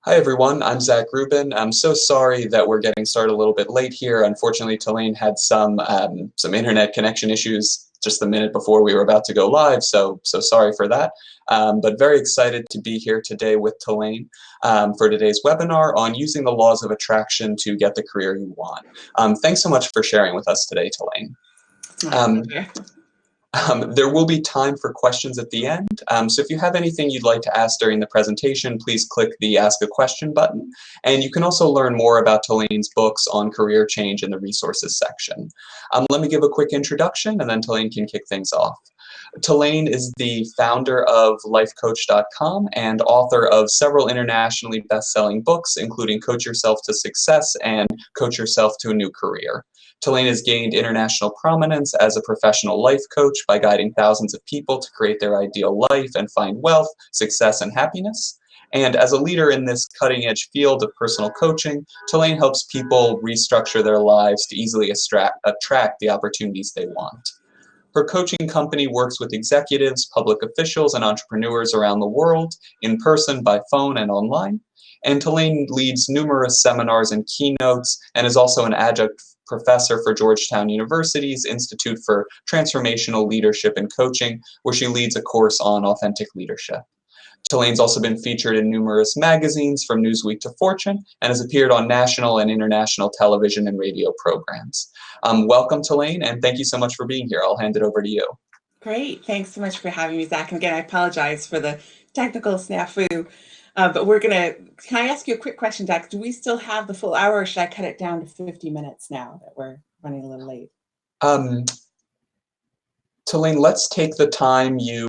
Hi everyone, I'm Zach Rubin. I'm so sorry that we're getting started a little bit late here. Unfortunately, Talane had some internet connection issues just the minute before we were about to go live, so sorry for that. But very excited to be here today with Talane for today's webinar on using the laws of attraction to get the career you want. Thanks so much for sharing with us today, Talane. There will be time for questions at the end, so if you have anything you'd like to ask during the presentation, please click the Ask a Question button, and you can also learn more about Talane's books on career change in the resources section. Let me give a quick introduction, and then Talane can kick things off. Talane is the founder of lifecoach.com and author of several internationally best-selling books, including Coach Yourself to Success and Coach Yourself to a New Career. Talane has gained international prominence as a professional life coach by guiding thousands of people to create their ideal life and find wealth, success, and happiness. And as a leader in this cutting-edge field of personal coaching, Talane helps people restructure their lives to easily attract the opportunities they want. Her coaching company works with executives, public officials, and entrepreneurs around the world, in person, by phone, and online. And Talane leads numerous seminars and keynotes, and is also an adjunct professor for Georgetown University's Institute for Transformational Leadership and Coaching, where she leads a course on authentic leadership. Talane's also been featured in numerous magazines, from Newsweek to Fortune, and has appeared on national and international television and radio programs. Welcome, Talane, and thank you so much for being here. I'll hand it over to you. Great. Thanks so much for having me, Zach. And again, I apologize for the technical snafu, but can I ask you a quick question, Zach? Do we still have the full hour, or should I cut it down to 50 minutes now that we're running a little late? Talane, let's take the time you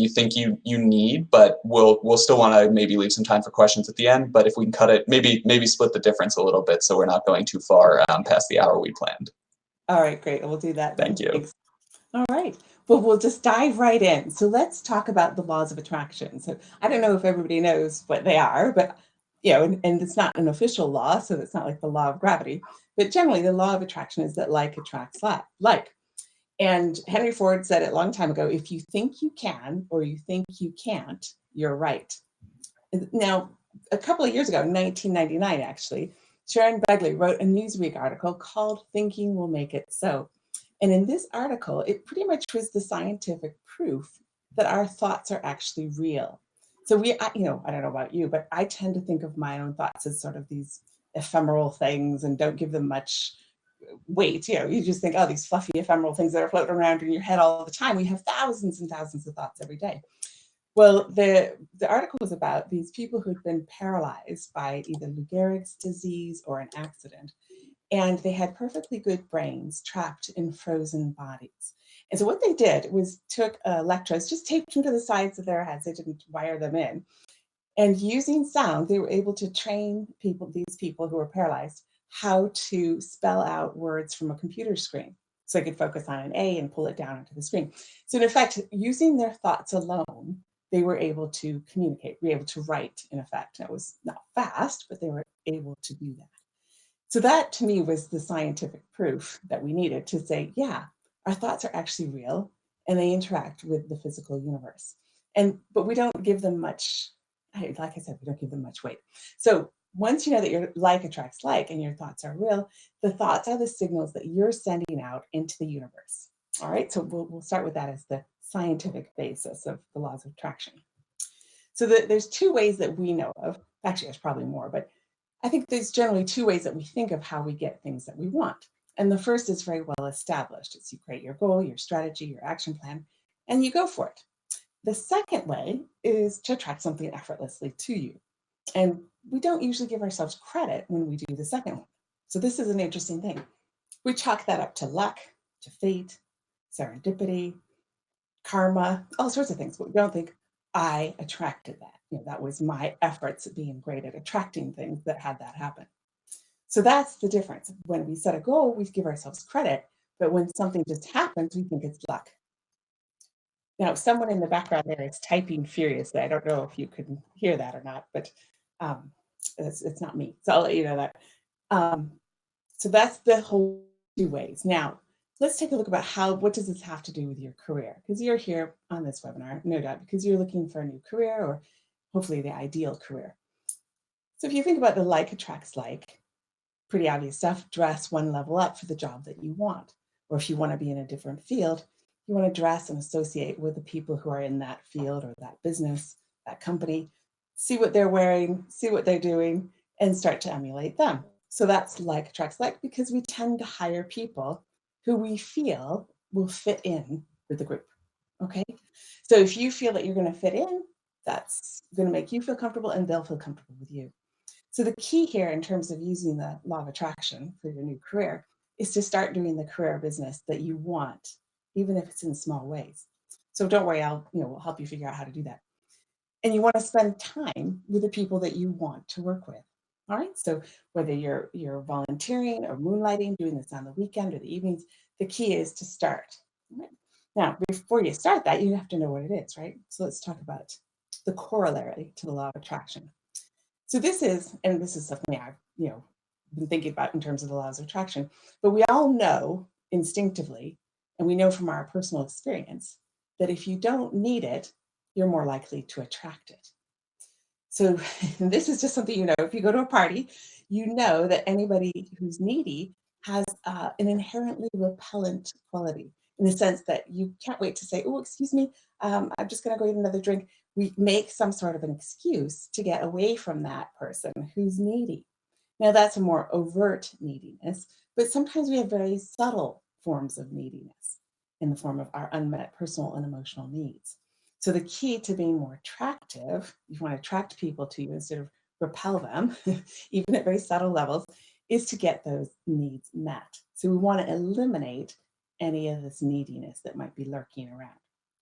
think you need, but we'll still want to maybe leave some time for questions at the end. But if we can cut it, maybe split the difference a little bit, so we're not going too far past the hour we planned. All right, great. We'll do that. Thank you. Thanks. All right. Well, we'll just dive right in. So let's talk about the laws of attraction. So I don't know if everybody knows what they are, but and it's not an official law, so it's not like the law of gravity. But generally, the law of attraction is that like attracts like. And Henry Ford said it a long time ago, if you think you can or you think you can't, you're right. Now, a couple of years ago, 1999 actually, Sharon Begley wrote a Newsweek article called Thinking Will Make It So. And in this article, it pretty much was the scientific proof that our thoughts are actually real. So I don't know about you, but I tend to think of my own thoughts as sort of these ephemeral things and don't give them much weight. You just think, oh, these fluffy ephemeral things that are floating around in your head all the time. We have thousands and thousands of thoughts every day. Well, the article was about these people who'd been paralyzed by either Lou Gehrig's disease or an accident, and they had perfectly good brains trapped in frozen bodies. And so what they did was took electrodes, just taped them to the sides of their heads. They didn't wire them in. And using sound, they were able to train these people who were paralyzed, how to spell out words from a computer screen. So they could focus on an A and pull it down into the screen. So in effect, using their thoughts alone, they were able to communicate, be able to write, in effect. It was not fast, but they were able to do that. So that, to me, was the scientific proof that we needed to say, yeah, our thoughts are actually real, and they interact with the physical universe. But we don't give them much, like I said, we don't give them much weight. So once you know that your like attracts like and your thoughts are real, the thoughts are the signals that you're sending out into the universe. All right, so we'll start with that as the scientific basis of the laws of attraction. So there's two ways that we know of. Actually, there's probably more, but I think there's generally two ways that we think of how we get things that we want. And the first is very well established. It's you create your goal, your strategy, your action plan, and you go for it. The second way is to attract something effortlessly to you. And we don't usually give ourselves credit when we do the second one. So this is an interesting thing. We chalk that up to luck, to fate, serendipity, karma, all sorts of things, but we don't think, I attracted that. That was my efforts at being great at attracting things that had that happen. So that's the difference. When we set a goal, we give ourselves credit, but when something just happens, we think it's luck. Now, someone in the background there is typing furiously. I don't know if you can hear that or not, but it's not me. So I'll let you know that. So that's the whole two ways. Now, let's take a look about what does this have to do with your career? Because you're here on this webinar, no doubt, because you're looking for a new career or hopefully the ideal career. So if you think about the like attracts like, pretty obvious stuff, dress one level up for the job that you want. Or if you want to be in a different field, you want to dress and associate with the people who are in that field or that business, that company, see what they're wearing, see what they're doing, and start to emulate them. So that's like attracts like, because we tend to hire people who we feel will fit in with the group. Okay. So if you feel that you're going to fit in, that's going to make you feel comfortable and they'll feel comfortable with you. So the key here in terms of using the law of attraction for your new career is to start doing the career business that you want, even if it's in small ways. So don't worry, we'll help you figure out how to do that. And you want to spend time with the people that you want to work with. All right. So whether you're volunteering or moonlighting, doing this on the weekend or the evenings, the key is to start. Right? Now, before you start that, you have to know what it is, right? So let's talk about the corollary to the law of attraction. So this is something I've, been thinking about in terms of the laws of attraction, but we all know instinctively, and we know from our personal experience, that if you don't need it, you're more likely to attract it. So this is just something, if you go to a party, you know that anybody who's needy has an inherently repellent quality in the sense that you can't wait to say, oh, excuse me, I'm just going to go get another drink. We make some sort of an excuse to get away from that person who's needy. Now, that's a more overt neediness, but sometimes we have very subtle forms of neediness in the form of our unmet personal and emotional needs. So the key to being more attractive, you want to attract people to you instead of repel them, even at very subtle levels, is to get those needs met. So we want to eliminate any of this neediness that might be lurking around.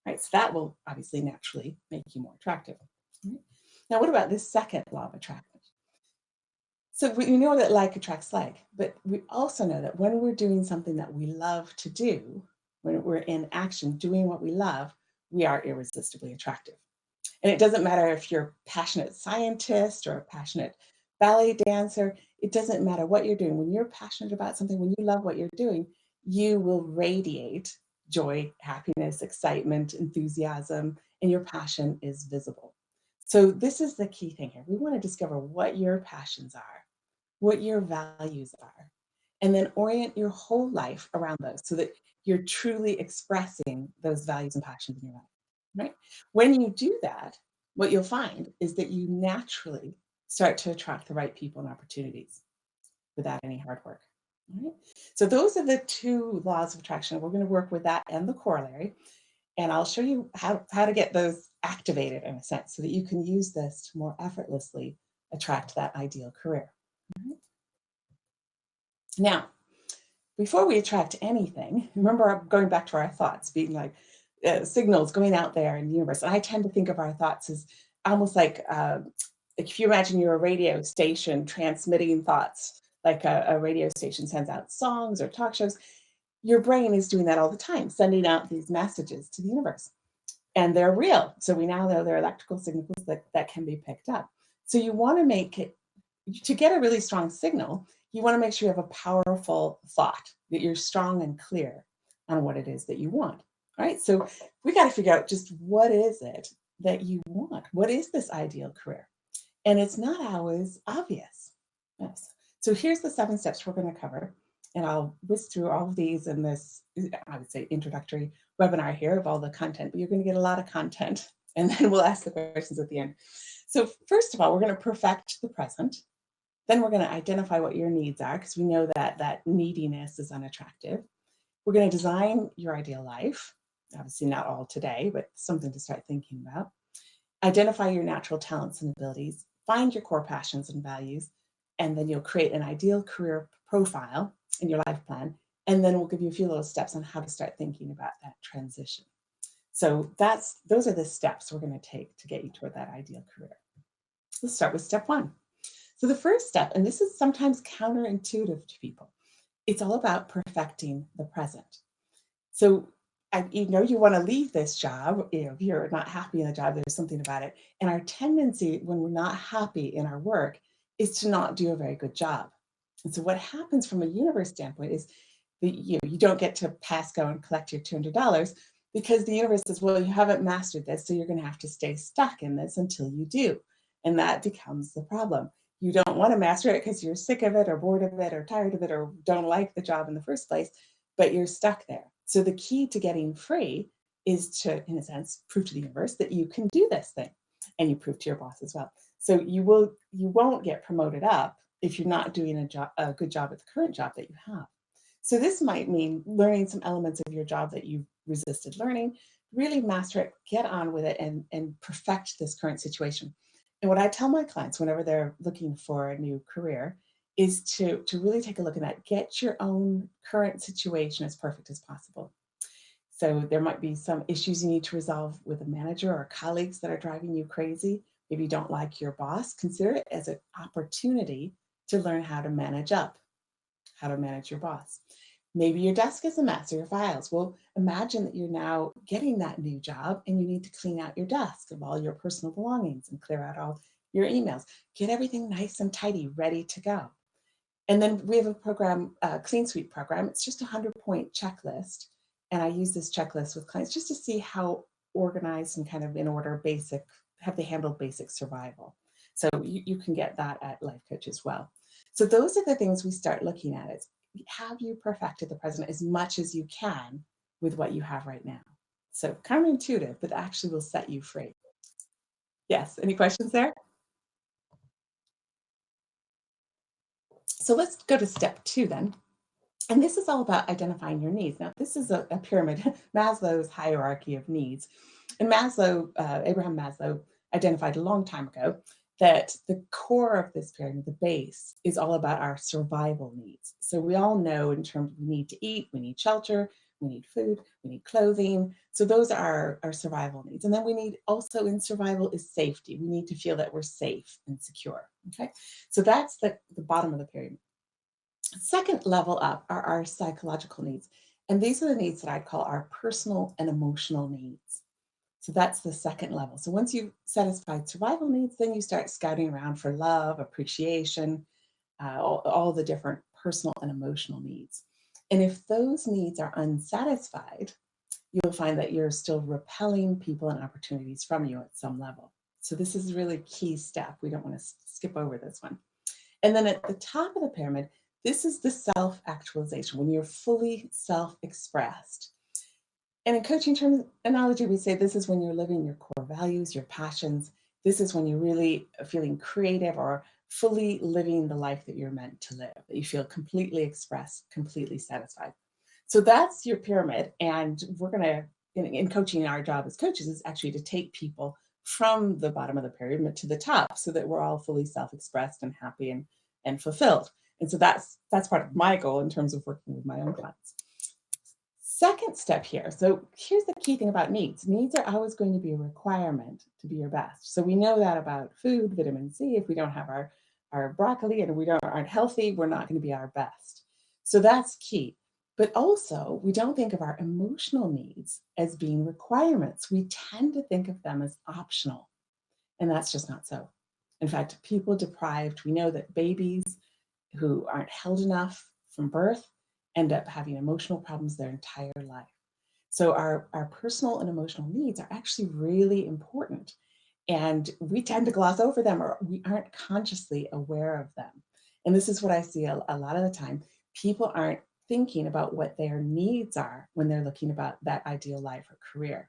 Right? So that will obviously naturally make you more attractive. Right? Now, what about this second law of attraction? So we know that like attracts like, but we also know that when we're doing something that we love to do, when we're in action doing what we love, we are irresistibly attractive. And it doesn't matter if you're a passionate scientist or a passionate ballet dancer, it doesn't matter what you're doing. When you're passionate about something, when you love what you're doing, you will radiate joy, happiness, excitement, enthusiasm, and your passion is visible. So this is the key thing here. We want to discover what your passions are, what your values are, and then orient your whole life around those so that you're truly expressing those values and passions in your life, right? When you do that, what you'll find is that you naturally start to attract the right people and opportunities without any hard work. All right? So those are the two laws of attraction. We're going to work with that and the corollary. And I'll show you how to get those activated in a sense so that you can use this to more effortlessly attract that ideal career. Now, before we attract anything, remember going back to our thoughts being like signals going out there in the universe. And I tend to think of our thoughts as almost like if you imagine you're a radio station transmitting thoughts, like a radio station sends out songs or talk shows, your brain is doing that all the time, sending out these messages to the universe. And they're real. So we now know they're electrical signals that can be picked up. So you want to make it, to get a really strong signal, you want to make sure you have a powerful thought, that you're strong and clear on what it is that you want. Right? So we got to figure out just what is it that you want? What is this ideal career? And it's not always obvious. Yes. So here's the 7 steps we're going to cover. And I'll whisk through all of these in this, I would say, introductory webinar here of all the content, but you're going to get a lot of content. And then we'll ask the questions at the end. So first of all, we're going to perfect the present. Then we're going to identify what your needs are, because we know that neediness is unattractive. We're going to design your ideal life. Obviously not all today, but something to start thinking about. Identify your natural talents and abilities. Find your core passions and values. And then you'll create an ideal career profile in your life plan. And then we'll give you a few little steps on how to start thinking about that transition. So those are the steps we're going to take to get you toward that ideal career. Let's start with step 1. So the first step, and this is sometimes counterintuitive to people, it's all about perfecting the present. So you want to leave this job, if you're not happy in the job, there's something about it. And our tendency when we're not happy in our work is to not do a very good job. And so what happens from a universe standpoint is that you don't get to pass go and collect your $200 because the universe says, well, you haven't mastered this, so you're going to have to stay stuck in this until you do. And that becomes the problem. You don't want to master it because you're sick of it or bored of it or tired of it or don't like the job in the first place, but you're stuck there. So the key to getting free is to, in a sense, prove to the universe that you can do this thing, and you prove to your boss as well. So you won't get promoted up if you're not doing a good job at the current job that you have. So this might mean learning some elements of your job that you've resisted learning, really master it, get on with it, and perfect this current situation. And what I tell my clients whenever they're looking for a new career is to really take a look at that. Get your own current situation as perfect as possible. So there might be some issues you need to resolve with a manager or colleagues that are driving you crazy. Maybe you don't like your boss. Consider it as an opportunity to learn how to manage up, how to manage your boss. Maybe your desk is a mess or your files. Well, imagine that you're now getting that new job and you need to clean out your desk of all your personal belongings and clear out all your emails. Get everything nice and tidy, ready to go. And then we have a program, a Clean Sweep program. It's just a 100-point checklist. And I use this checklist with clients just to see how organized and kind of in order basic, have they handled basic survival. So you can get that at Life Coach as well. So those are the things we start looking at. Is have you perfected the present as much as you can with what you have right now? So counterintuitive, but actually will set you free. Yes, any questions there? So let's go to step 2 then. And this is all about identifying your needs. Now, this is a pyramid, Maslow's hierarchy of needs. And Abraham Maslow identified a long time ago that the core of this pyramid, the base, is all about our survival needs. So we all know in terms of we need to eat, we need shelter, we need food, we need clothing. So those are our survival needs. And then we need also in survival is safety. We need to feel that we're safe and secure. Okay. So that's the bottom of the pyramid. Second level up are our psychological needs. And these are the needs that I call our personal and emotional needs. So that's the second level. So once you've satisfied survival needs, then you start scouting around for love, appreciation, all the different personal and emotional needs. And if those needs are unsatisfied, you'll find that you're still repelling people and opportunities from you at some level. So this is a really key step. We don't want to skip over this one. And then at the top of the pyramid, this is the self-actualization, when you're fully self-expressed. And in coaching terminology, we say this is when you're living your core values, your passions. This is when you're really feeling creative or fully living the life that you're meant to live, that you feel completely expressed, completely satisfied. So that's your pyramid. And we're going to, in coaching, our job as coaches is actually to take people from the bottom of the pyramid to the top so that we're all fully self-expressed and happy and fulfilled. And so that's part of my goal in terms of working with my own clients. Second step here. So here's the key thing about needs. Needs are always going to be a requirement to be your best. So we know that about food, vitamin C. If we don't have our broccoli and we aren't healthy, we're not going to be our best. So that's key. But also, we don't think of our emotional needs as being requirements. We tend to think of them as optional. And that's just not so. In fact, people deprived, we know that babies who aren't held enough from birth end up having emotional problems their entire life. So our personal and emotional needs are actually really important. And we tend to gloss over them or we aren't consciously aware of them. And this is what I see a lot of the time. People aren't thinking about what their needs are when they're looking about that ideal life or career.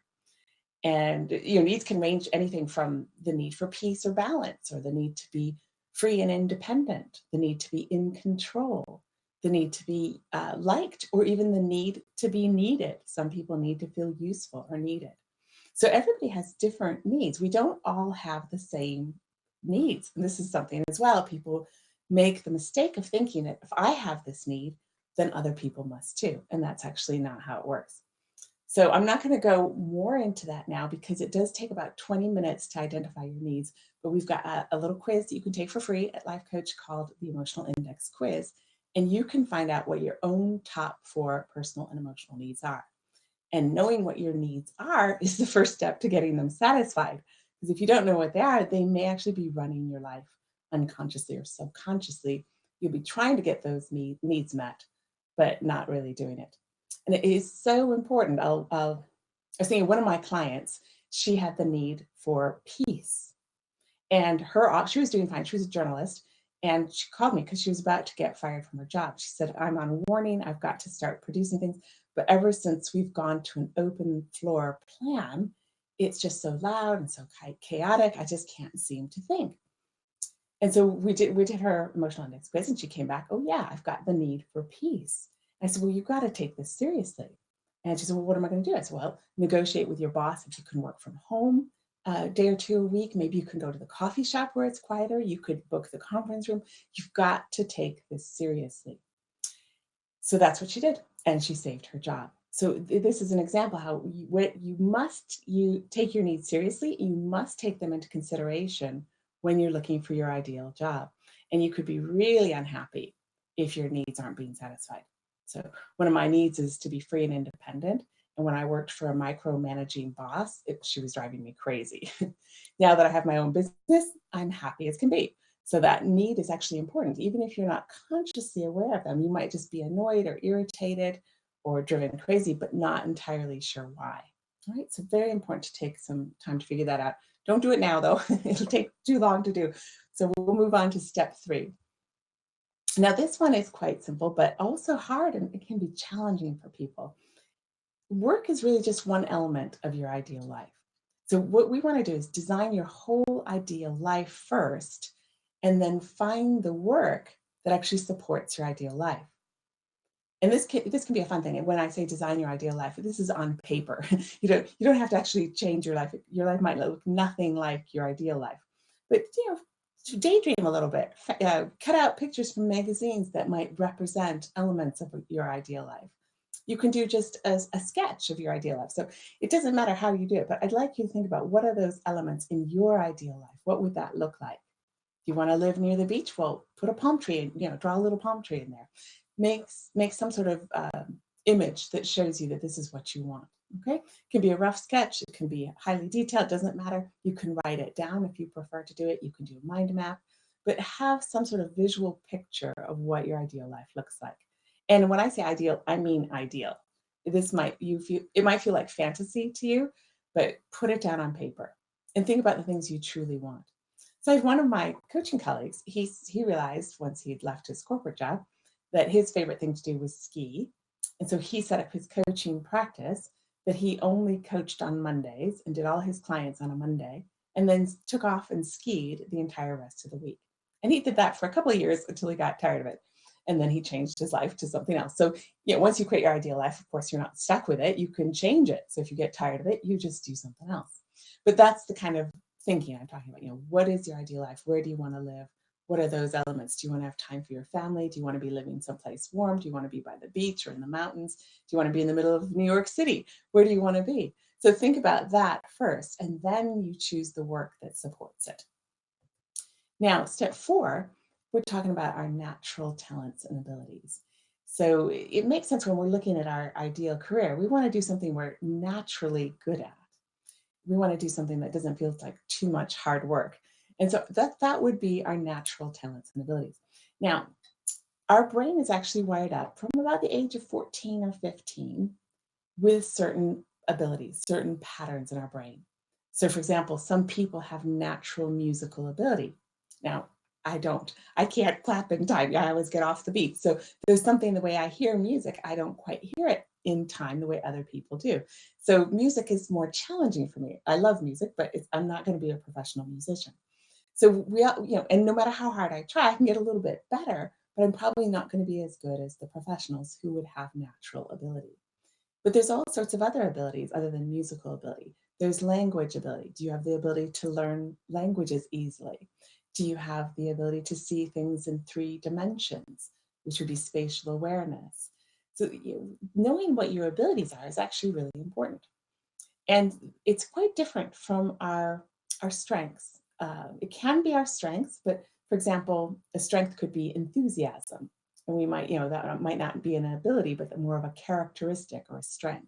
And needs can range anything from the need for peace or balance, or the need to be free and independent, the need to be in control, the need to be liked, or even the need to be needed. Some people need to feel useful or needed. So everybody has different needs. We don't all have the same needs. And this is something as well. People make the mistake of thinking that if I have this need, then other people must too. And that's actually not how it works. So I'm not going to go more into that now because it does take about 20 minutes to identify your needs. But we've got a little quiz that you can take for free at Life Coach called the Emotional Index Quiz. And you can find out what your own top 4 personal and emotional needs are. And knowing what your needs are is the first step to getting them satisfied. Because if you don't know what they are, they may actually be running your life unconsciously or subconsciously. You'll be trying to get those needs met, but not really doing it. And it is so important. I was thinking one of my clients, she had the need for peace. And she was doing fine. She was a journalist. And she called me because she was about to get fired from her job. She said, I'm on warning. I've got to start producing things. But ever since we've gone to an open floor plan, it's just so loud and so chaotic. I just can't seem to think. And so we did her emotional index quiz, and she came back, oh yeah, I've got the need for peace. And I said, well, you've got to take this seriously. And she said, well, what am I going to do? I said, well, negotiate with your boss if you can work from home a day or two a week. Maybe you can go to the coffee shop where it's quieter. You could book the conference room. You've got to take this seriously. So that's what she did, and she saved her job. So this is an example how you take your needs seriously. You must take them into consideration when you're looking for your ideal job. And you could be really unhappy if your needs aren't being satisfied. So one of my needs is to be free and independent. And when I worked for a micromanaging boss, she was driving me crazy. Now that I have my own business, I'm happy as can be. So that need is actually important. Even if you're not consciously aware of them, you might just be annoyed or irritated or driven crazy, but not entirely sure why. All right, so very important to take some time to figure that out. Don't do it now, though. It'll take too long to do. So we'll move on to step 3. Now, this one is quite simple, but also hard, and it can be challenging for people. Work is really just one element of your ideal life. So what we want to do is design your whole ideal life first, and then find the work that actually supports your ideal life. And this can be a fun thing. And when I say design your ideal life, this is on paper. You don't have to actually change your life. Your life might look nothing like your ideal life, but to daydream a little bit. Cut out pictures from magazines that might represent elements of your ideal life. You can do just a sketch of your ideal life. So it doesn't matter how you do it, but I'd like you to think about, what are those elements in your ideal life? What would that look like? If you want to live near the beach, well, put a palm tree in, draw a little palm tree in there. Make some sort of image that shows you that this is what you want. Okay, it can be a rough sketch, it can be highly detailed, doesn't matter. You can write it down if you prefer to do it. You can do a mind map, but have some sort of visual picture of what your ideal life looks like. And when I say ideal, I mean ideal. It might feel like fantasy to you, but put it down on paper and think about the things you truly want. So I have one of my coaching colleagues, he realized once he'd left his corporate job that his favorite thing to do was ski. And so he set up his coaching practice that he only coached on Mondays and did all his clients on a Monday, and then took off and skied the entire rest of the week. And he did that for a couple of years until he got tired of it. And then he changed his life to something else. So once you create your ideal life, of course, you're not stuck with it. You can change it. So if you get tired of it, you just do something else. But that's the kind of thinking I'm talking about. What is your ideal life? Where do you want to live? What are those elements? Do you want to have time for your family? Do you want to be living someplace warm? Do you want to be by the beach or in the mountains? Do you want to be in the middle of New York City? Where do you want to be? So think about that first, and then you choose the work that supports it. Now, step 4, we're talking about our natural talents and abilities. So it makes sense when we're looking at our ideal career. We want to do something we're naturally good at. We want to do something that doesn't feel like too much hard work. And so that would be our natural talents and abilities. Now, our brain is actually wired up from about the age of 14 or 15 with certain abilities, certain patterns in our brain. So for example, some people have natural musical ability. Now, I don't. I can't clap in time. I always get off the beat. So there's something, the way I hear music, I don't quite hear it in time the way other people do. So music is more challenging for me. I love music, but I'm not going to be a professional musician. So we all, and no matter how hard I try, I can get a little bit better, but I'm probably not going to be as good as the professionals who would have natural ability. But there's all sorts of other abilities other than musical ability. There's language ability. Do you have the ability to learn languages easily? Do you have the ability to see things in 3 dimensions, which would be spatial awareness? So knowing what your abilities are is actually really important. And it's quite different from our strengths. It can be our strengths, but for example, a strength could be enthusiasm. And we might, that might not be an ability, but more of a characteristic or a strength.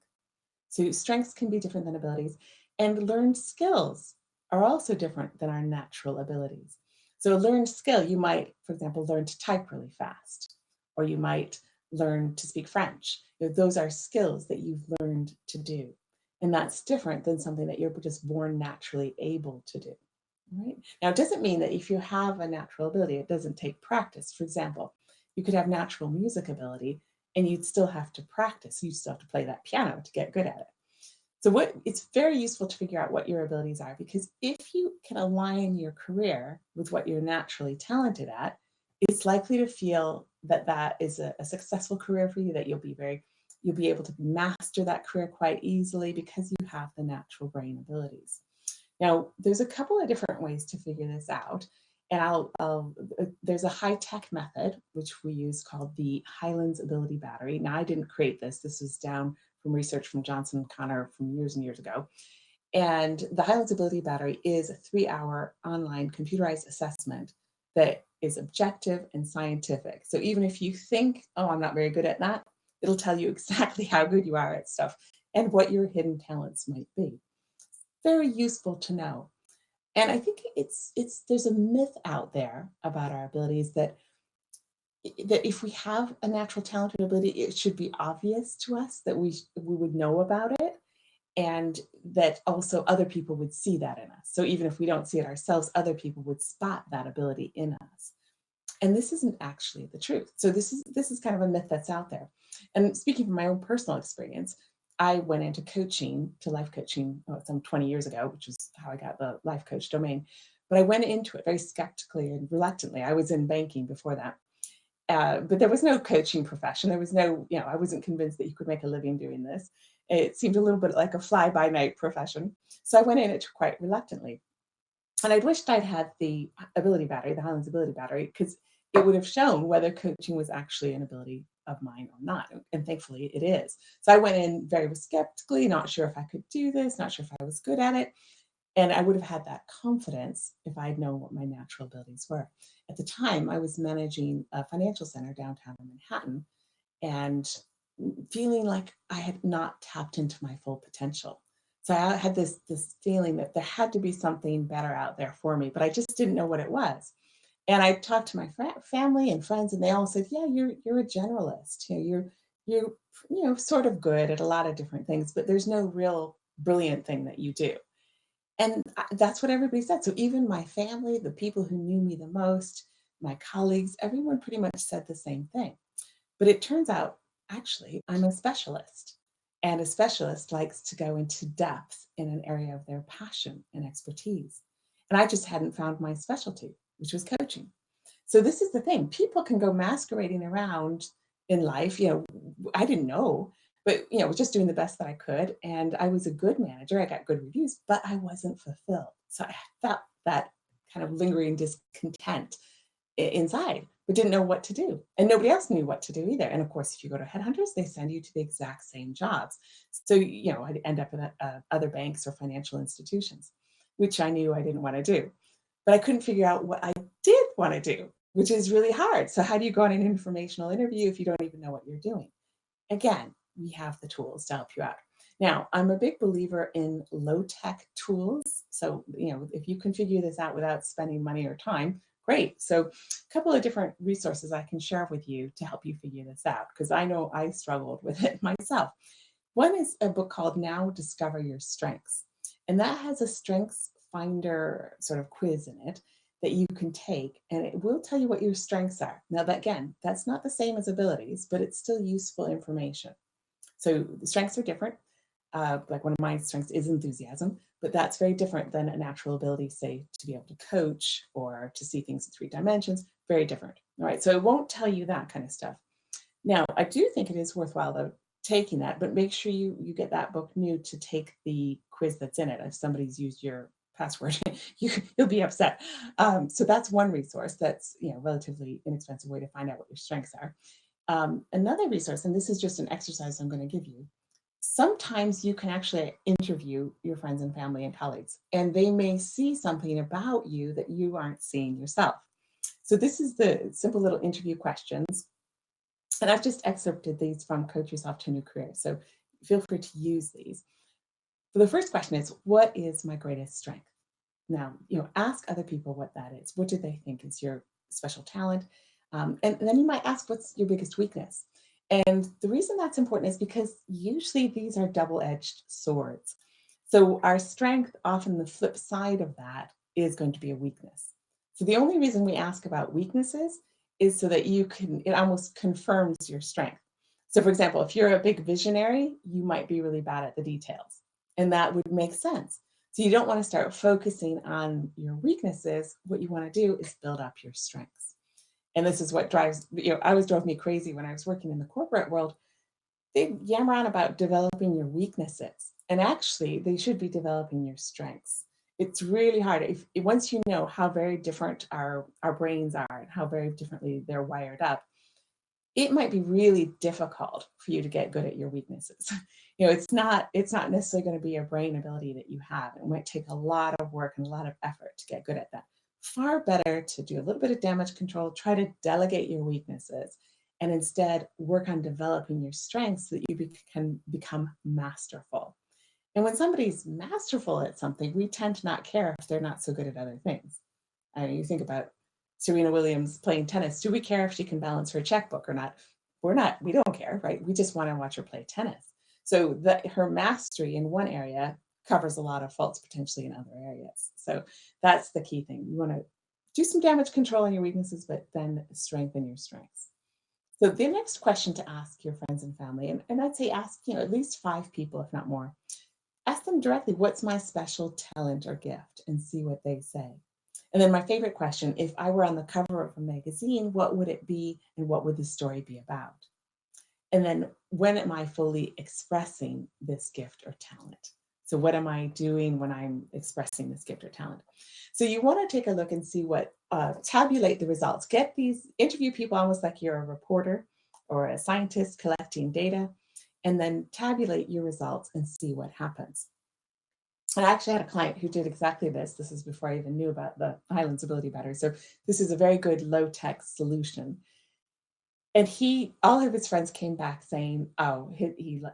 So strengths can be different than abilities. And learned skills are also different than our natural abilities. So a learned skill, you might, for example, learn to type really fast, or you might learn to speak French. Those are skills that you've learned to do. And that's different than something that you're just born naturally able to do. Right. Now, it doesn't mean that if you have a natural ability, it doesn't take practice. For example, you could have natural music ability and you'd still have to practice. You still have to play that piano to get good at it. So what it's very useful to figure out what your abilities are, because if you can align your career with what you're naturally talented at, it's likely to feel that that is a successful career for you, that you'll be able to master that career quite easily because you have the natural brain abilities. Now, there's a couple of different ways to figure this out. And there's a high tech method, which we use called the Highlands Ability Battery. Now, I didn't create this. This was down from research from Johnson and Connor from years and years ago. And the Highlands Ability Battery is a 3-hour online computerized assessment that is objective and scientific. So even if you think, oh, I'm not very good at that, it'll tell you exactly how good you are at stuff and what your hidden talents might be. Very useful to know. And I think it's there's a myth out there about our abilities that if we have a natural talent or ability, it should be obvious to us that we would know about it, and that also other people would see that in us. So even if we don't see it ourselves, other people would spot that ability in us. And this isn't actually the truth. So this is kind of a myth that's out there. And speaking from my own personal experience, I went into coaching, to life coaching, some 20 years ago, which is how I got the life coach domain. But I went into it very skeptically and reluctantly. I was in banking before that. But there was no coaching profession. There was no, I wasn't convinced that you could make a living doing this. It seemed a little bit like a fly by night profession. So I went in it quite reluctantly. And I wished I'd had the ability battery, the Highlands ability battery, because it would have shown whether coaching was actually an ability of mine or not. And thankfully it is. So I went in very skeptically, not sure if I could do this, not sure if I was good at it. And I would have had that confidence if I'd known what my natural abilities were. At the time, I was managing a financial center downtown in Manhattan and feeling like I had not tapped into my full potential. So I had this feeling that there had to be something better out there for me, but I just didn't know what it was. And I talked to my family and friends, and they all said, "Yeah, you're a generalist. You're sort of good at a lot of different things, but there's no real brilliant thing that you do." And that's what everybody said. So even my family, the people who knew me the most, my colleagues, everyone pretty much said the same thing. But it turns out, actually, I'm a specialist. And a specialist likes to go into depth in an area of their passion and expertise. And I just hadn't found my specialty, which was coaching. So this is the thing. People can go masquerading around in life. I didn't know, but was just doing the best that I could. And I was a good manager. I got good reviews, but I wasn't fulfilled. So I felt that kind of lingering discontent inside, but didn't know what to do. And nobody else knew what to do either. And of course, if you go to headhunters, they send you to the exact same jobs. So, I'd end up in other banks or financial institutions, which I knew I didn't want to do. But I couldn't figure out what I did want to do, which is really hard. So, how do you go on an informational interview if you don't even know what you're doing? Again, we have the tools to help you out. Now, I'm a big believer in low tech tools. So, if you can figure this out without spending money or time, great. So, a couple of different resources I can share with you to help you figure this out, because I know I struggled with it myself. One is a book called Now Discover Your Strengths. And that has a strengths finder sort of quiz in it that you can take, and it will tell you what your strengths are. Now, that again, that's not the same as abilities, but it's still useful information. So the strengths are different. Like one of my strengths is enthusiasm, but that's very different than a natural ability, say, to be able to coach or to see things in 3 dimensions. Very different. All right. So it won't tell you that kind of stuff. Now, I do think it is worthwhile, though, taking that, but make sure you get that book new to take the quiz that's in it. If somebody's used your password, you'll be upset. So that's one resource that's relatively inexpensive way to find out what your strengths are. Another resource, and this is just an exercise I'm going to give you. Sometimes you can actually interview your friends and family and colleagues, and they may see something about you that you aren't seeing yourself. So this is the simple little interview questions. And I've just excerpted these from Coach Yourself to a New Career. So feel free to use these. So the first question is, what is my greatest strength? Now, ask other people what that is. What do they think is your special talent? And then you might ask, what's your biggest weakness? And the reason that's important is because usually these are double-edged swords. So our strength, often the flip side of that, is going to be a weakness. So the only reason we ask about weaknesses is so that it almost confirms your strength. So for example, if you're a big visionary, you might be really bad at the details, and that would make sense. So you don't want to start focusing on your weaknesses. What you want to do is build up your strengths. And this is what always drove me crazy when I was working in the corporate world. They yammer on about developing your weaknesses, and actually they should be developing your strengths. It's really hard once you know how very different our brains are and how very differently they're wired up. It might be really difficult for you to get good at your weaknesses. It's not necessarily going to be a brain ability that you have. It might take a lot of work and a lot of effort to get good at that. Far better to do a little bit of damage control, try to delegate your weaknesses, and instead work on developing your strengths so that you can become masterful. And when somebody's masterful at something, we tend to not care if they're not so good at other things. I mean, you think about Serena Williams playing tennis. Do we care if she can balance her checkbook or not? We don't care, right? We just want to watch her play tennis. So that her mastery in one area covers a lot of faults potentially in other areas. So that's the key thing. You want to do some damage control on your weaknesses, but then strengthen your strengths. So the next question to ask your friends and family, and I'd say ask, at least 5 people, if not more, ask them directly, what's my special talent or gift, and see what they say. And then my favorite question, if I were on the cover of a magazine, what would it be and what would the story be about? And then when am I fully expressing this gift or talent? So what am I doing when I'm expressing this gift or talent? So you want to take a look and see tabulate the results. Interview people almost like you're a reporter or a scientist collecting data, and then tabulate your results and see what happens. I actually had a client who did exactly this. This is before I even knew about the Highlands Ability Battery. So this is a very good low-tech solution. And all of his friends came back saying, oh,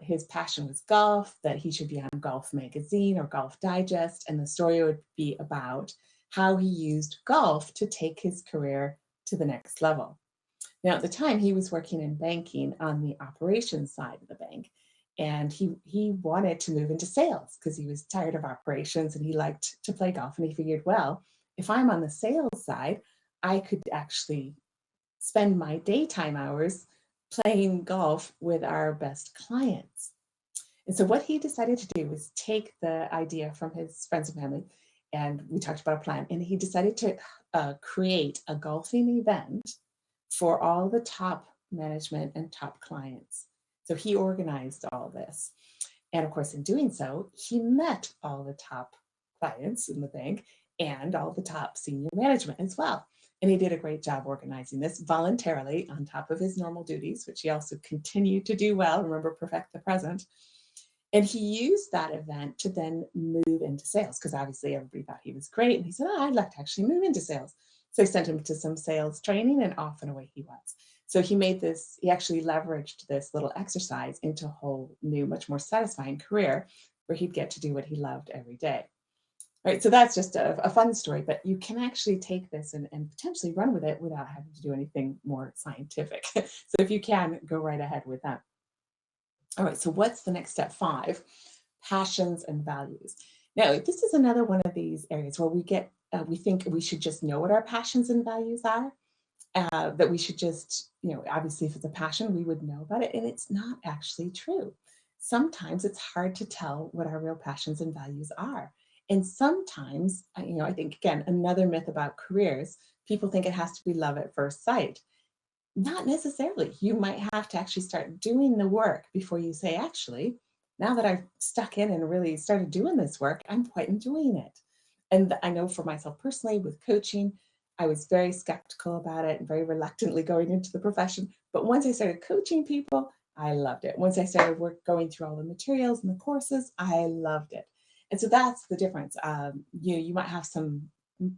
his passion was golf, that he should be on Golf Magazine or Golf Digest. And the story would be about how he used golf to take his career to the next level. Now, at the time, he was working in banking on the operations side of the bank. And he wanted to move into sales because he was tired of operations and he liked to play golf. And he figured, well, if I'm on the sales side, I could actually spend my daytime hours playing golf with our best clients. And so what he decided to do was take the idea from his friends and family, and we talked about a plan, and he decided to create a golfing event for all the top management and top clients. So he organized all this. And of course, in doing so, he met all the top clients in the bank and all the top senior management as well. And he did a great job organizing this voluntarily on top of his normal duties, which he also continued to do well. Remember, perfect the present. And he used that event to then move into sales because obviously everybody thought he was great. And he said, I'd like to actually move into sales. So I sent him to some sales training and off and away he was. So he actually leveraged this little exercise into a whole new, much more satisfying career where he'd get to do what he loved every day. Right, so that's just a fun story, but you can actually take this and potentially run with it without having to do anything more scientific. So if you can, go right ahead with that. All right, so what's the next step? 5, passions and values. Now, this is another one of these areas where we think we should just know what our passions and values are, that we should just, obviously if it's a passion, we would know about it, and it's not actually true. Sometimes it's hard to tell what our real passions and values are. And sometimes, I think, again, another myth about careers, people think it has to be love at first sight. Not necessarily. You might have to actually start doing the work before you say, actually, now that I've stuck in and really started doing this work, I'm quite enjoying it. And I know for myself personally with coaching, I was very skeptical about it and very reluctantly going into the profession. But once I started coaching people, I loved it. Once I started going through all the materials and the courses, I loved it. And so that's the difference. You might have some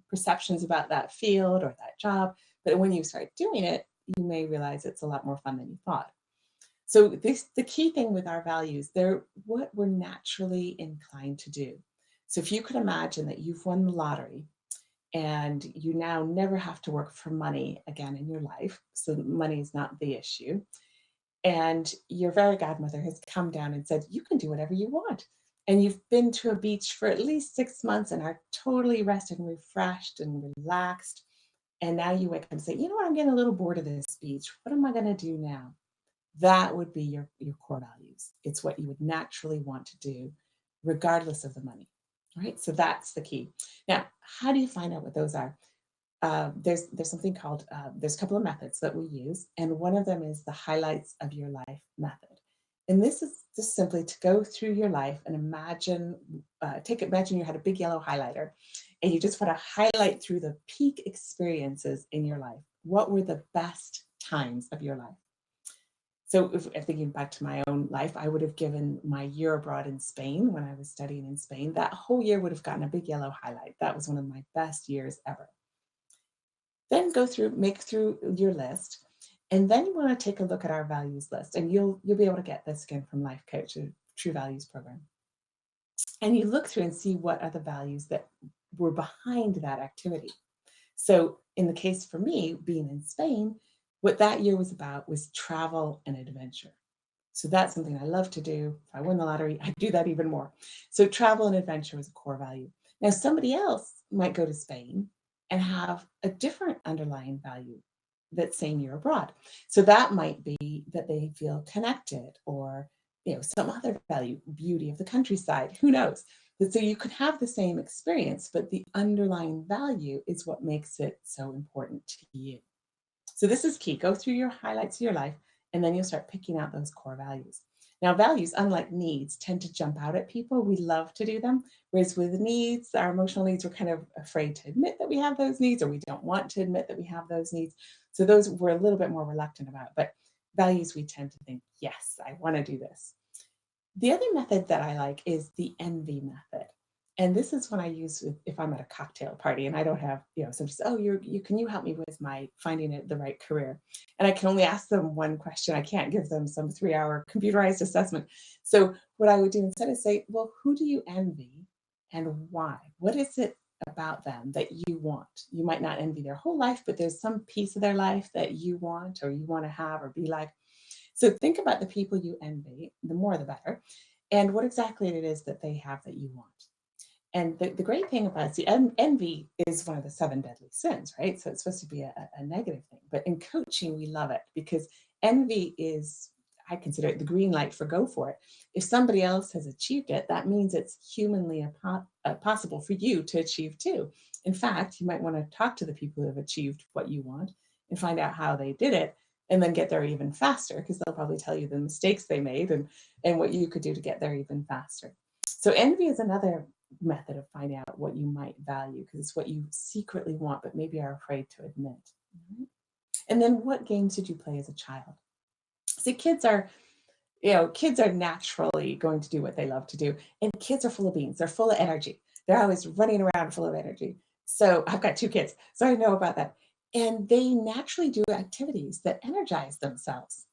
perceptions about that field or that job, but when you start doing it, you may realize it's a lot more fun than you thought. So the key thing with our values, they're what we're naturally inclined to do. So if you could imagine that you've won the lottery and you now never have to work for money again in your life, so money is not the issue, and your fairy godmother has come down and said, you can do whatever you want. and you've been to a beach for at least 6 months and are totally rested and refreshed and relaxed. And now you wake up and say, you know what, I'm getting a little bored of this beach. What am I going to do now? That would be your core values. It's what you would naturally want to do, regardless of the money. Right? So that's the key. Now, how do you find out what those are? There's something called there's a couple of methods that we use, and one of them is the highlights of your life method. And this is just simply to go through your life and imagine you had a big yellow highlighter, and you just want to highlight through the peak experiences in your life. What were the best times of your life? So if I'm thinking back to my own life, I would have given my year abroad in Spain when I was studying in Spain. That whole year would have gotten a big yellow highlight. That was one of my best years ever. Then make through your list, and then you want to take a look at our values list, and you'll be able to get this again from Life Coach, a True Values program. And you look through and see what are the values that were behind that activity. So in the case for me, being in Spain, what that year was about was travel and adventure. So that's something I love to do. If I win the lottery, I do that even more. So travel and adventure was a core value. Now, somebody else might go to Spain and have a different underlying value that same year abroad. So that might be that they feel connected, or some other value, beauty of the countryside, who knows? So you could have the same experience, but the underlying value is what makes it so important to you. So this is key. Go through your highlights of your life, and then you'll start picking out those core values. Now, values, unlike needs, tend to jump out at people. We love to do them. Whereas with needs, our emotional needs, we're kind of afraid to admit that we have those needs, or we don't want to admit that we have those needs. So those we're a little bit more reluctant about. But values, we tend to think, yes, I want to do this. The other method that I like is the envy method. And this is when I use if I'm at a cocktail party and I don't have, somebody says, oh, can you help me with my finding it the right career? And I can only ask them one question. I can't give them some 3-hour computerized assessment. So what I would do instead is say, well, who do you envy and why? What is it about them that you want? You might not envy their whole life, but there's some piece of their life that you want, or you want to have or be like. So think about the people you envy, the more the better, and what exactly it is that they have that you want. And the great thing about envy is one of the 7 deadly sins, right? So it's supposed to be a negative thing. But in coaching, we love it because envy is, I consider it the green light for go for it. If somebody else has achieved it, that means it's humanly possible for you to achieve too. In fact, you might want to talk to the people who have achieved what you want and find out how they did it, and then get there even faster, because they'll probably tell you the mistakes they made and what you could do to get there even faster. So envy is another method of finding out what you might value, because it's what you secretly want but maybe are afraid to admit. And then, what games did you play as a child? See, kids are naturally going to do what they love to do, and kids are full of beans. They're full of energy. They're always running around full of energy. So I've got 2 kids, so I know about that. And they naturally do activities that energize themselves,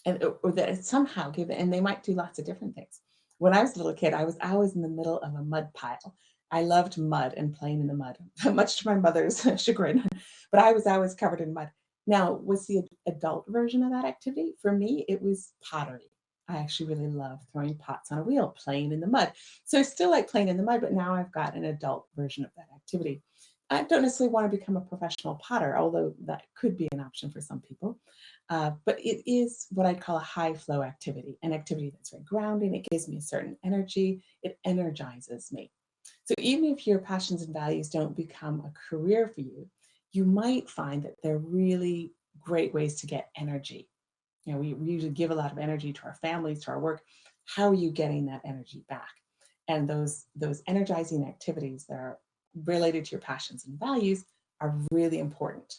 and or that somehow give it, and they might do lots of different things. When I was a little kid, I was always in the middle of a mud pile. I loved mud and playing in the mud, much to my mother's chagrin, but I was always covered in mud. Now, what's the adult version of that activity? For me, it was pottery. I actually really love throwing pots on a wheel, playing in the mud. So I still like playing in the mud, but now I've got an adult version of that activity. I don't necessarily want to become a professional potter, although that could be an option for some people. But it is what I'd call a high flow activity, an activity that's very grounding. It gives me a certain energy. It energizes me. So even if your passions and values don't become a career for you, you might find that they're really great ways to get energy. We usually give a lot of energy to our families, to our work. How are you getting that energy back? And those energizing activities that are related to your passions and values are really important.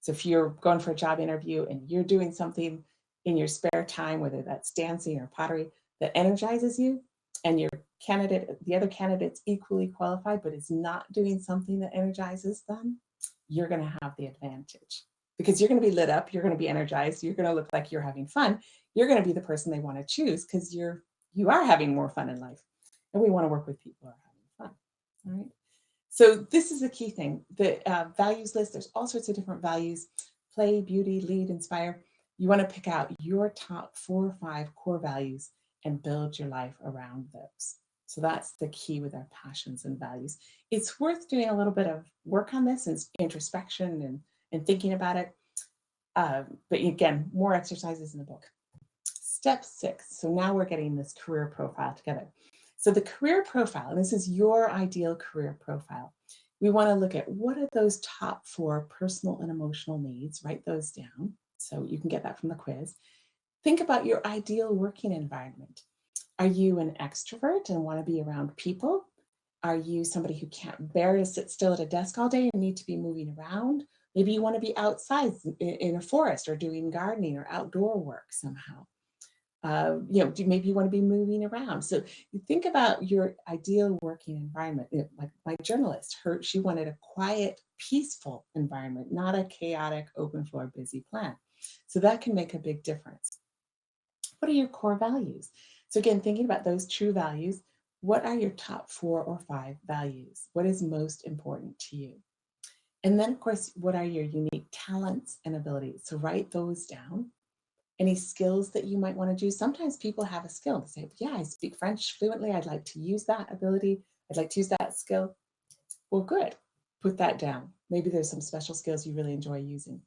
So if you're going for a job interview and you're doing something in your spare time, whether that's dancing or pottery, that energizes you, and the other candidate's equally qualified, but is not doing something that energizes them, you're going to have the advantage, because you're going to be lit up, you're going to be energized, you're going to look like you're having fun, you're going to be the person they want to choose, because you are having more fun in life, and we want to work with people who are having fun. All right. So this is the key thing. The values list, there's all sorts of different values: play, beauty, lead, inspire. You want to pick out your top 4 or 5 core values and build your life around those. So that's the key with our passions and values. It's worth doing a little bit of work on this and introspection and thinking about it. But again, more exercises in the book. Step 6. So now we're getting this career profile together. So the career profile, and this is your ideal career profile. We want to look at what are those top 4 personal and emotional needs. Write those down so you can get that from the quiz. Think about your ideal working environment. Are you an extrovert and want to be around people? Are you somebody who can't bear to sit still at a desk all day and need to be moving around? Maybe you want to be outside in a forest or doing gardening or outdoor work somehow. Maybe you want to be moving around. So you think about your ideal working environment. Like my journalist, she wanted a quiet, peaceful environment, not a chaotic, open floor, busy plan. So that can make a big difference. What are your core values? So again, thinking about those true values, what are your top 4 or 5 values? What is most important to you? And then, of course, what are your unique talents and abilities? So write those down. Any skills that you might want to do. Sometimes people have a skill to say, yeah, I speak French fluently. I'd like to use that ability. I'd like to use that skill. Well, good. Put that down. Maybe there's some special skills you really enjoy using.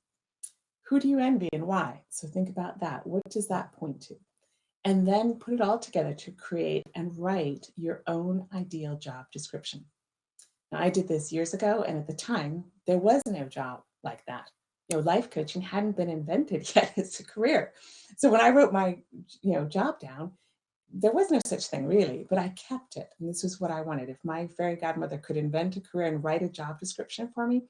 Who do you envy and why? So think about that. What does that point to? And then put it all together to create and write your own ideal job description. Now, I did this years ago, and at the time, there was no job like that. Life coaching hadn't been invented yet as a career. So when I wrote my, job down, there was no such thing really, but I kept it. And this was what I wanted. If my fairy godmother could invent a career and write a job description for me,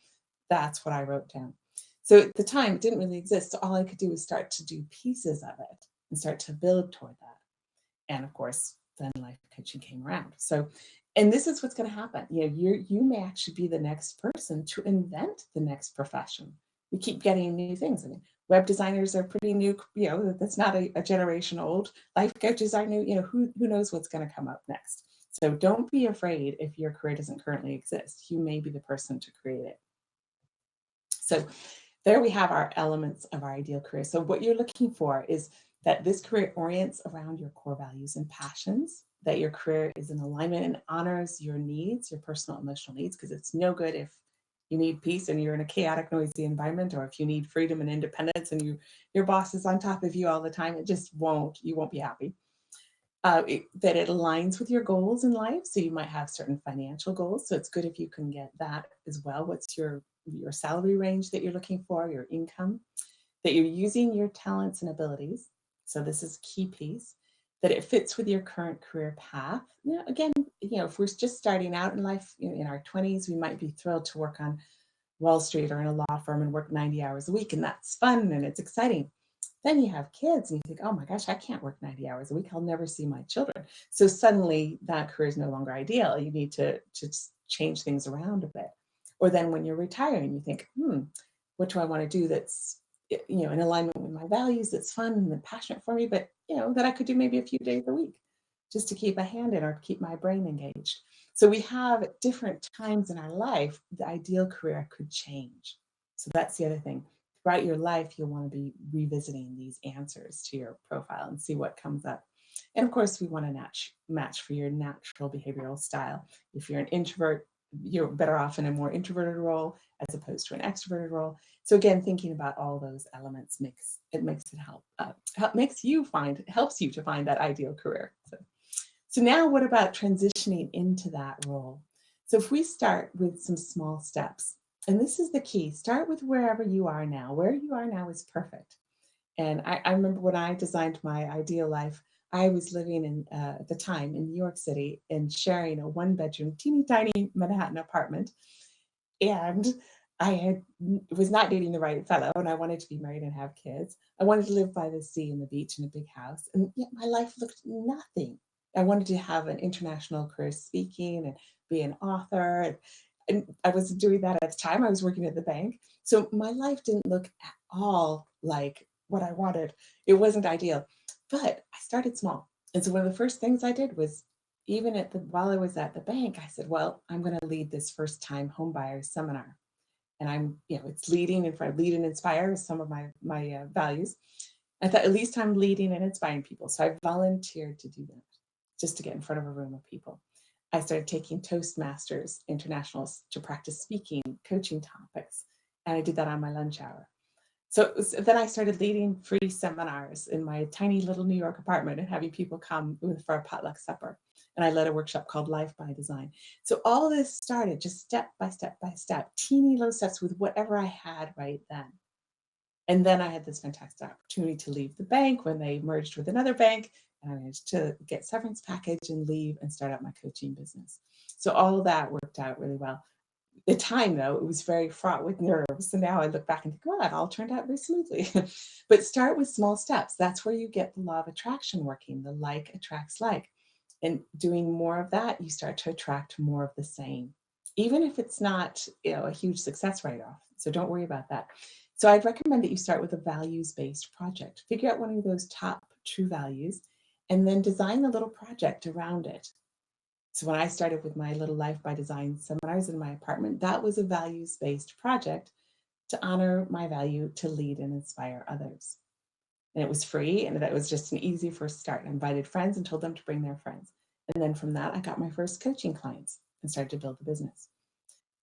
that's what I wrote down. So at the time, it didn't really exist. So all I could do was start to do pieces of it and start to build toward that. And of course, then life coaching came around. So, and this is what's going to happen. You may actually be the next person to invent the next profession. We keep getting new things. I mean, web designers are pretty new. That's not a generation old. Life coaches are new. Who knows what's going to come up next? So don't be afraid if your career doesn't currently exist. You may be the person to create it. So there we have our elements of our ideal career. So what you're looking for is that this career orients around your core values and passions, that your career is in alignment and honors your needs, your personal emotional needs, because it's no good if you need peace and you're in a chaotic, noisy environment, or if you need freedom and independence and your boss is on top of you all the time, you won't be happy. That it aligns with your goals in life. So you might have certain financial goals. So it's good if you can get that as well. What's your salary range that you're looking for, your income, that you're using your talents and abilities. So this is a key piece, that it fits with your current career path. Again, if we're just starting out in life, in our 20s, we might be thrilled to work on Wall Street or in a law firm and work 90 hours a week. And that's fun and it's exciting. Then you have kids and you think, oh my gosh, I can't work 90 hours a week. I'll never see my children. So suddenly that career is no longer ideal. You need to change things around a bit. Or then when you're retiring, you think, what do I want to do that's in alignment with my values, that's fun and passionate for me, but that I could do maybe a few days a week just to keep a hand in or keep my brain engaged. So we have at different times in our life, the ideal career could change. So that's the other thing. Throughout your life, you'll want to be revisiting these answers to your profile and see what comes up. And of course, we want to match for your natural behavioral style. If you're an introvert, you're better off in a more introverted role as opposed to an extroverted role. So again, thinking about all those elements helps you to find that ideal career. So now what about transitioning into that role? So if we start with some small steps, and this is the key, start with wherever you are now. Where you are now is perfect. And I remember when I designed my ideal life, I was living at the time in New York City and sharing a 1-bedroom, teeny tiny Manhattan apartment. And I was not dating the right fellow, and I wanted to be married and have kids. I wanted to live by the sea and the beach in a big house, and yet my life looked nothing. I wanted to have an international career speaking and be an author. And I wasn't doing that at the time. I was working at the bank. So my life didn't look at all like what I wanted. It wasn't ideal, but I started small. And so one of the first things I did was, even while I was at the bank, I said, well, I'm going to lead this first time homebuyers seminar. And it's lead and inspire is some of my values. I thought at least I'm leading and inspiring people. So I volunteered to do that. just to get in front of a room of people. I started taking Toastmasters internationals to practice speaking, coaching topics, and I did that on my lunch hour. Then I started leading free seminars in my tiny little New York apartment and having people come for a potluck supper. And I led a workshop called Life by Design. So all of this started just step by step by step, teeny little steps with whatever I had right then. And then I had this fantastic opportunity to leave the bank when they merged with another bank. And I managed to get severance package and leave and start up my coaching business. So all of that worked out really well. The time, though, it was very fraught with nerves. So now I look back and think, well, that all turned out very smoothly. But start with small steps. That's where you get the law of attraction working. The like attracts like. And doing more of that, you start to attract more of the same, even if it's not, a huge success write-off. So don't worry about that. So I'd recommend that you start with a values-based project. Figure out one of those top true values, and then design a little project around it. So when I started with my little Life by Design seminars in my apartment, that was a values-based project to honor my value to lead and inspire others. And it was free, and that was just an easy first start. I invited friends and told them to bring their friends. And then from that, I got my first coaching clients and started to build the business.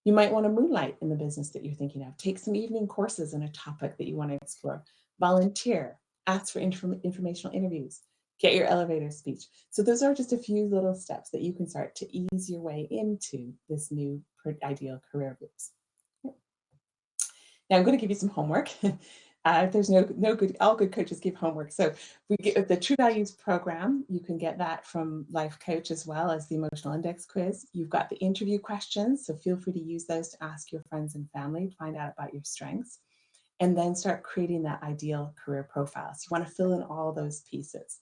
You might want to moonlight in the business that you're thinking of. Take some evening courses on a topic that you want to explore. Volunteer, ask for informational interviews, get your elevator speech. So those are just a few little steps that you can start to ease your way into this new ideal career groups. Now I'm going to give you some homework. There's no good, all good coaches give homework. So we get the True Values program. You can get that from Life Coach as well as the Emotional Index quiz. You've got the interview questions, so feel free to use those to ask your friends and family to find out about your strengths, and then start creating that ideal career profile. So you want to fill in all those pieces.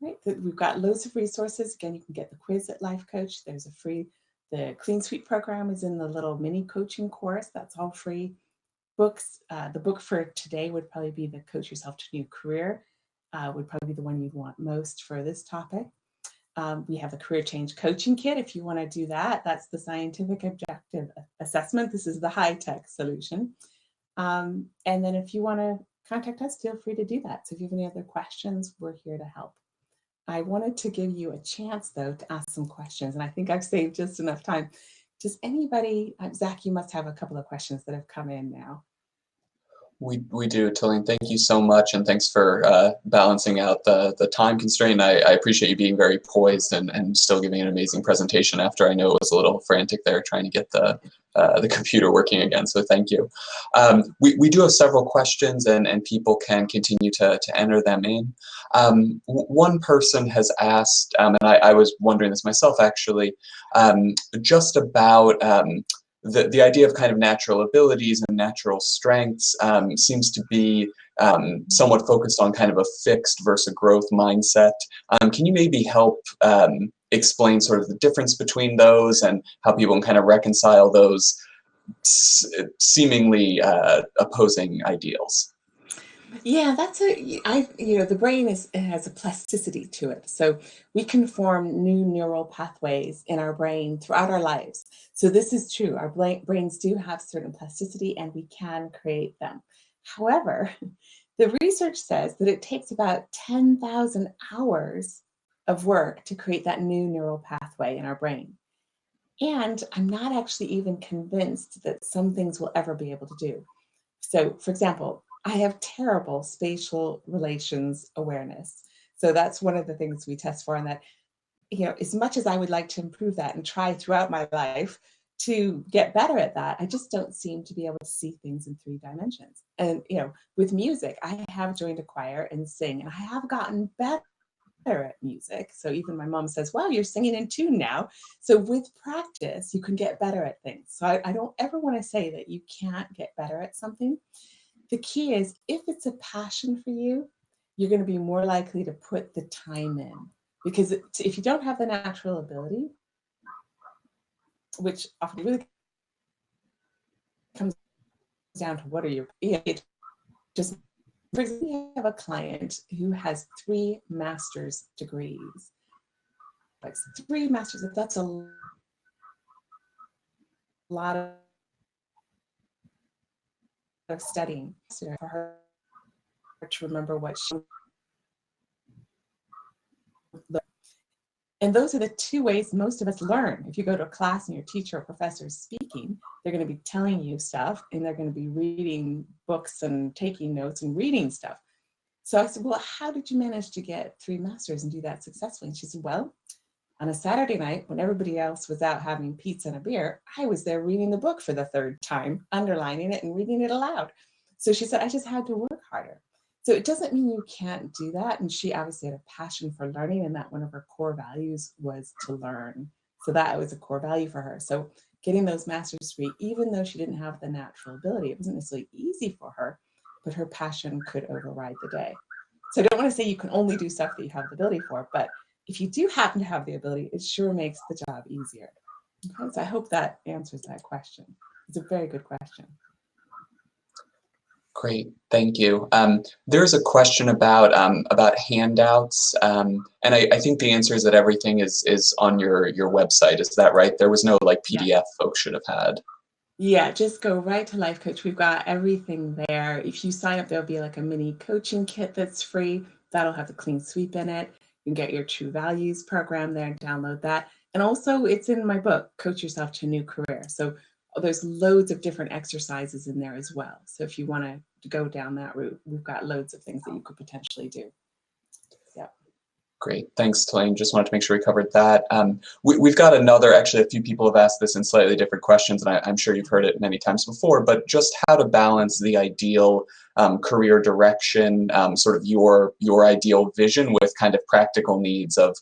Right? We've got loads of resources. Again, you can get the quiz at Life Coach. There's the Clean Sweep program is in the little mini coaching course. That's all free. Books, the book for today would probably be the Coach Yourself to a New Career, would probably be the one you'd want most for this topic. We have the Career Change Coaching Kit. If you want to do that, that's the scientific objective assessment. This is the high-tech solution. And then if you want to contact us, feel free to do that. So if you have any other questions, we're here to help. I wanted to give you a chance, though, to ask some questions, and I think I've saved just enough time. Does anybody, Zach, you must have a couple of questions that have come in now. We do, Talane. Thank you so much, and thanks for balancing out the time constraint. I appreciate you being very poised and still giving an amazing presentation after I know it was a little frantic there trying to get the computer working again, so thank you. We do have several questions, and people can continue to enter them in. One person has asked, and I was wondering this myself actually, just about the idea of kind of natural abilities and natural strengths seems to be somewhat focused on kind of a fixed versus growth mindset. Can you maybe help explain sort of the difference between those and how people can kind of reconcile those seemingly opposing ideals? Yeah, the brain has a plasticity to it. So we can form new neural pathways in our brain throughout our lives. So this is true. Our brains do have certain plasticity and we can create them. However, the research says that it takes about 10,000 hours of work to create that new neural pathway in our brain. And I'm not actually even convinced that some things we'll ever be able to do. So, for example, I have terrible spatial relations awareness. So that's one of the things we test for, and that, as much as I would like to improve that and try throughout my life to get better at that, I just don't seem to be able to see things in 3 dimensions. And, with music, I have joined a choir and sing, and I have gotten better at music. So even my mom says, wow, you're singing in tune now. So with practice, you can get better at things. So I don't ever want to say that you can't get better at something. The key is, if it's a passion for you, you're going to be more likely to put the time in. Because if you don't have the natural ability, which often really comes down to what are your, just, for example, you have a client who has 3 master's degrees. Like 3 masters, if that's a lot of studying for her to remember what she And those are the two ways most of us learn. If you go to a class and your teacher or professor is speaking, they're going to be telling you stuff, and they're going to be reading books and taking notes and reading stuff. So I said, well, how did you manage to get 3 masters and do that successfully? And she said, well, on a Saturday night when everybody else was out having pizza and a beer, I was there reading the book for the 3rd time, underlining it and reading it aloud. So she said, I just had to work harder. So it doesn't mean you can't do that. And she obviously had a passion for learning, and that one of her core values was to learn. So that was a core value for her. So getting those master's degree, even though she didn't have the natural ability, it wasn't necessarily easy for her, but her passion could override the day. So I don't want to say you can only do stuff that you have the ability for, but if you do happen to have the ability, it sure makes the job easier. Okay, so I hope that answers that question. It's a very good question. Great, thank you. There's a question about handouts, and I think the answer is that everything is on your website. Is that right? There was no like PDF Yeah. folks should have had. Yeah, just go right to Life Coach. We've got everything there. If you sign up, there'll be like a mini coaching kit that's free. That'll have the clean sweep in it. You can get your True Values program there and download that. And also, it's in my book, Coach Yourself to a New Career. So there's loads of different exercises in there as well. So if you want to go down that route, we've got loads of things that you could potentially do. Yeah. Great, thanks, Talane. Just wanted to make sure we covered that. We've got actually a few people have asked this in slightly different questions, and I'm sure you've heard it many times before, but just how to balance the ideal career direction, sort of your ideal vision with kind of practical needs of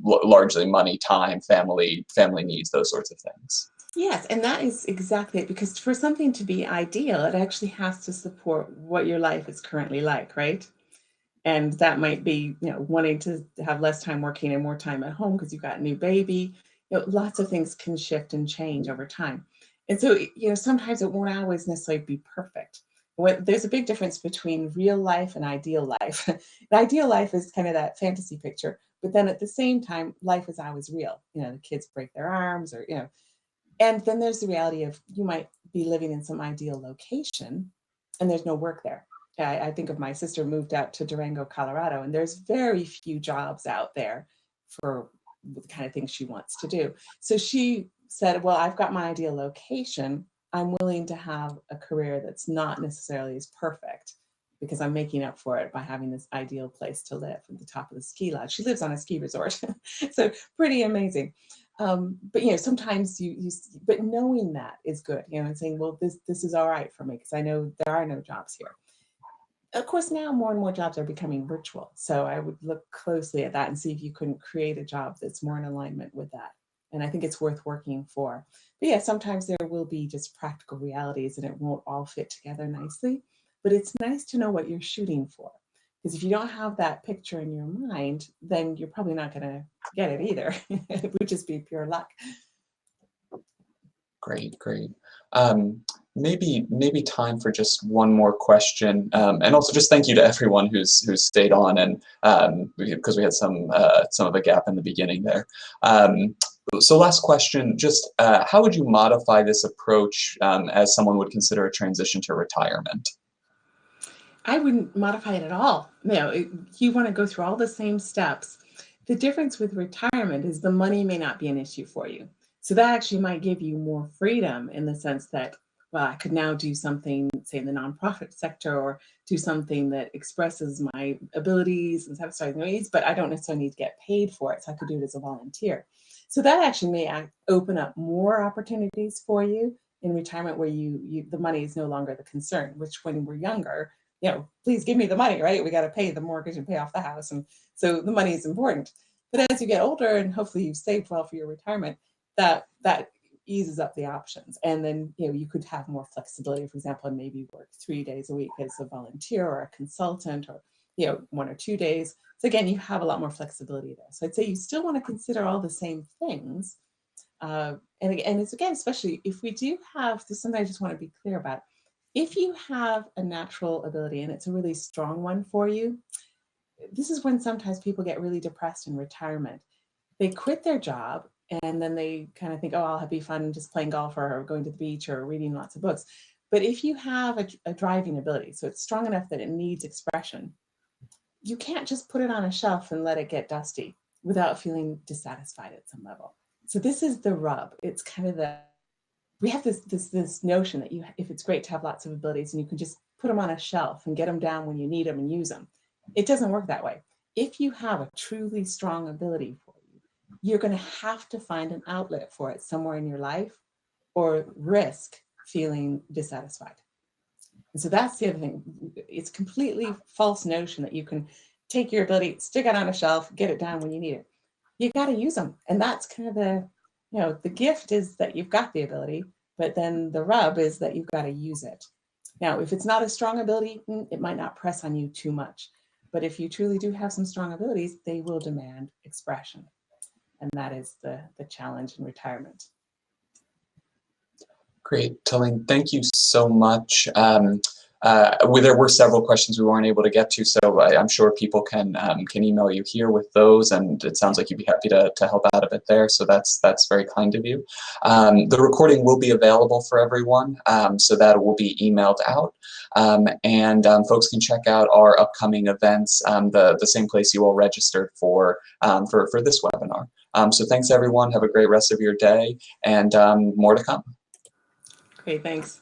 largely money, time, family needs, those sorts of things. Yes, and that is exactly it, because for something to be ideal, it actually has to support what your life is currently like, right? And that might be, wanting to have less time working and more time at home because you've got a new baby. Lots of things can shift and change over time. And so, sometimes it won't always necessarily be perfect. There's a big difference between real life and ideal life. The ideal life is kind of that fantasy picture, but then at the same time, life is always real. The kids break their arms or, and then there's the reality of you might be living in some ideal location and there's no work there. I think of my sister moved out to Durango, Colorado, and there's very few jobs out there for the kind of things she wants to do. So she said, well, I've got my ideal location. I'm willing to have a career that's not necessarily as perfect because I'm making up for it by having this ideal place to live at the top of the ski lodge. She lives on a ski resort. So pretty amazing. But sometimes but knowing that is good, and saying, well, this is all right for me because I know there are no jobs here. Of course, now more and more jobs are becoming virtual. So I would look closely at that and see if you couldn't create a job that's more in alignment with that. And I think it's worth working for. But yeah, sometimes there will be just practical realities and it won't all fit together nicely. But it's nice to know what you're shooting for. Because if you don't have that picture in your mind, then you're probably not going to get it either. It would just be pure luck. Great. Maybe time for just one more question, and also just thank you to everyone who's stayed on, and because we had some of a gap in the beginning there. So last question, just how would you modify this approach as someone would consider a transition to retirement? I wouldn't modify it at all. You want to go through all the same steps. The difference with retirement is the money may not be an issue for you. So that actually might give you more freedom in the sense that, well, I could now do something, say in the nonprofit sector, or do something that expresses my abilities and satisfies my needs, but I don't necessarily need to get paid for it. So I could do it as a volunteer. So that actually may open up more opportunities for you in retirement where the money is no longer the concern, which when we're younger, please give me the money, right? We got to pay the mortgage and pay off the house. And so the money is important. But as you get older and hopefully you've saved well for your retirement, that eases up the options. And then, you could have more flexibility, for example, and maybe work 3 days a week as a volunteer or a consultant, or, 1 or 2 days. So again, you have a lot more flexibility there. So I'd say you still want to consider all the same things. And it's again, especially if we do have this, something I just want to be clear about. If you have a natural ability and it's a really strong one for you, this is when sometimes people get really depressed in retirement. They quit their job and then they kind of think, oh, I'll be fun just playing golf or going to the beach or reading lots of books. But if you have a driving ability, so it's strong enough that it needs expression, you can't just put it on a shelf and let it get dusty. without feeling dissatisfied at some level. So this is the rub. It's kind of we have this notion that if it's great to have lots of abilities and you can just put them on a shelf and get them down when you need them and use them. It doesn't work that way. If you have a truly strong ability for you, you're going to have to find an outlet for it somewhere in your life or risk feeling dissatisfied. And so that's the other thing. It's completely false notion that you can take your ability, stick it on a shelf, get it down when you need it. You got to use them. And that's kind of the gift is that you've got the ability, but then the rub is that you've got to use it. Now, if it's not a strong ability, it might not press on you too much. But if you truly do have some strong abilities, they will demand expression. And that is the challenge in retirement. Great, Talane, thank you so much. There were several questions we weren't able to get to, so I'm sure people can email you here with those, and it sounds like you'd be happy to help out a bit there, so that's very kind of you. The recording will be available for everyone, so that will be emailed out, and folks can check out our upcoming events, the same place you all registered for this webinar. So thanks everyone, have a great rest of your day, and more to come. Great, thanks.